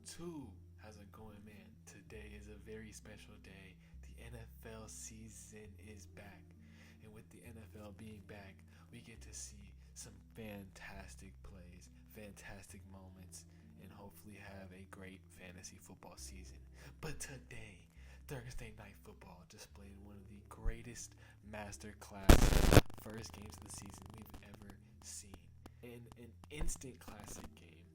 2. How's it going, man? Today is a very special day. The NFL season is back. And with the NFL being back, we get to see some fantastic plays, fantastic moments, and hopefully have a great fantasy football season. But today, Thursday Night Football displayed one of the greatest masterclass first games of the season we've ever seen. In an instant classic game,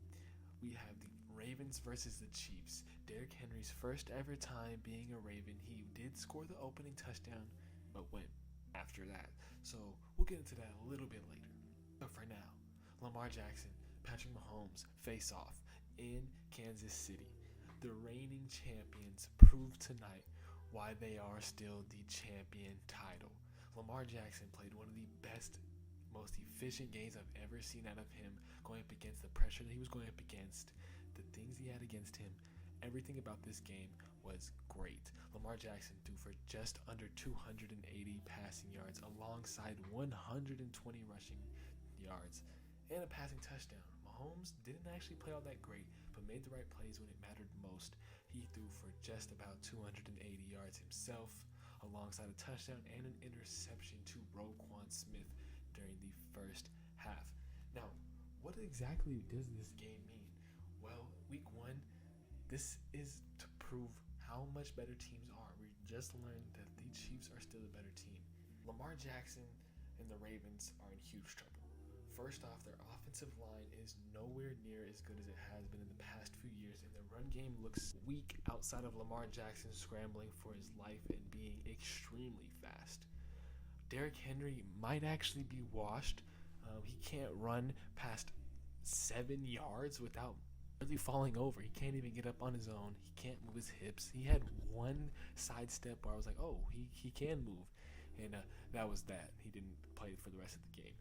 we have the Ravens versus the Chiefs. Derrick Henry's first ever time being a Raven. He did score the opening touchdown, but went after that. So we'll get into that a little bit later. But for now, Lamar Jackson, Patrick Mahomes face off in Kansas City. The reigning champions prove tonight why they are still the champion title. Lamar Jackson played one of the best, most efficient games I've ever seen out of him, going up against the pressure that he was going up against, the things he had against him. Everything about this game was great. Lamar Jackson threw for just under 280 passing yards alongside 120 rushing yards and a passing touchdown. Mahomes didn't actually play all that great, but made the right plays when it mattered most. He threw for just about 280 yards himself, alongside a touchdown and an interception to Roquan Smith during the first half. Now, what exactly does this game mean? Well, week 1, this is to prove how much better teams are. We just learned that the Chiefs are still a better team. Lamar Jackson and the Ravens are in huge trouble. First off, their offensive line is nowhere near as good as it has been in the past few years, and the run game looks weak outside of Lamar Jackson scrambling for his life and being extremely fast. Derrick Henry might actually be washed. He can't run past 7 yards without really falling over. He can't even get up on his own. He can't move his hips. He had one sidestep where I was like, oh, he can move. And that was that. He didn't play for the rest of the game.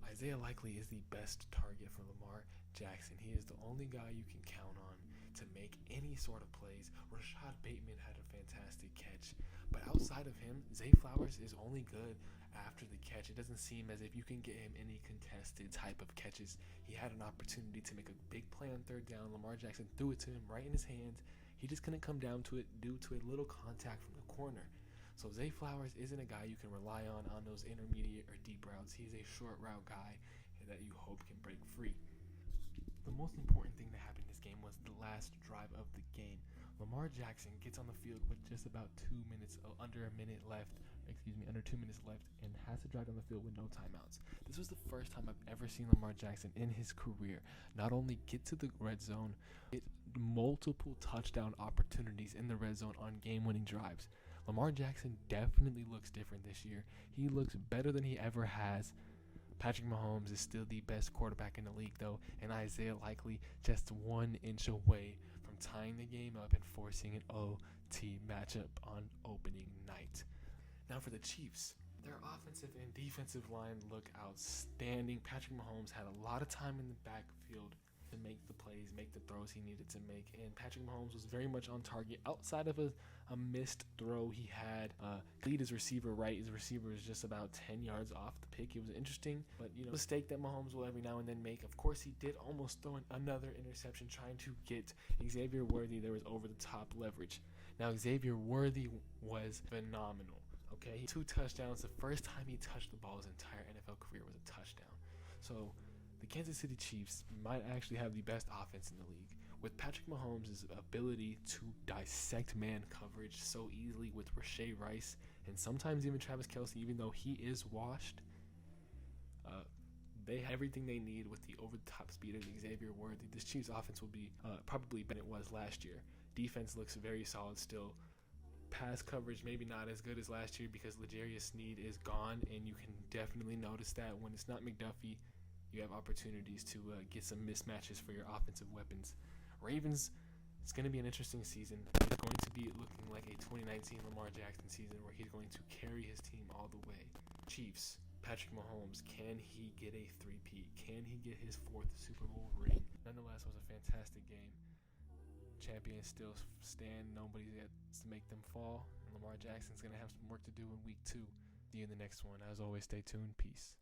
Isaiah Likely is the best target for Lamar Jackson. He is the only guy you can count on to make any sort of plays. Rashad Bateman had a fantastic catch, but outside of him, Zay Flowers is only good after the catch. It doesn't seem as if you can get him any contested type of catches. He had an opportunity to make a big play on third down. Lamar Jackson threw it to him right in his hands. He just couldn't come down to it due to a little contact from the corner. So Zay Flowers isn't a guy you can rely on those intermediate or deep routes. He's a short route guy that you hope can break free. The most important thing that happened in this game was the last drive of the game. Lamar Jackson gets on the field with just about 2 minutes, under 2 minutes left, and has to drive down the field with no timeouts. This was the first time I've ever seen Lamar Jackson in his career not only get to the red zone, get multiple touchdown opportunities in the red zone on game-winning drives. Lamar Jackson definitely looks different this year. He looks better than he ever has. Patrick Mahomes is still the best quarterback in the league, though, and Isaiah Likely just 1 inch away from tying the game up and forcing an OT matchup on opening night. Now for the Chiefs, their offensive and defensive line look outstanding. Patrick Mahomes had a lot of time in the backfield to make the plays, make the throws he needed to make, and Patrick Mahomes was very much on target. Outside of a missed throw he had, lead his receiver right. His receiver is just about 10 yards off the pick. It was interesting, but mistake that Mahomes will every now and then make. Of course, he did almost throw in another interception trying to get Xavier Worthy. There was over the top leverage. Now Xavier Worthy was phenomenal. Okay, 2 touchdowns. The first time he touched the ball his entire NFL career was a touchdown. So the Kansas City Chiefs might actually have the best offense in the league. With Patrick Mahomes' ability to dissect man coverage so easily with Rashee Rice and sometimes even Travis Kelce, even though he is washed, they have everything they need with the over-the-top speed of Xavier Worthy. This Chiefs offense will be probably better than it was last year. Defense looks very solid still. Pass coverage maybe not as good as last year because L'Jarius Sneed is gone, and you can definitely notice that when it's not McDuffie, you have opportunities to get some mismatches for your offensive weapons. Ravens, it's going to be an interesting season. It's going to be looking like a 2019 Lamar Jackson season where he's going to carry his team all the way. Chiefs, Patrick Mahomes, can he get a three-peat? Can he get his 4th Super Bowl ring? Nonetheless, it was a fantastic game. Champions still stand. Nobody gets to make them fall. And Lamar Jackson's going to have some work to do in week 2. See you in the next one. As always, stay tuned. Peace.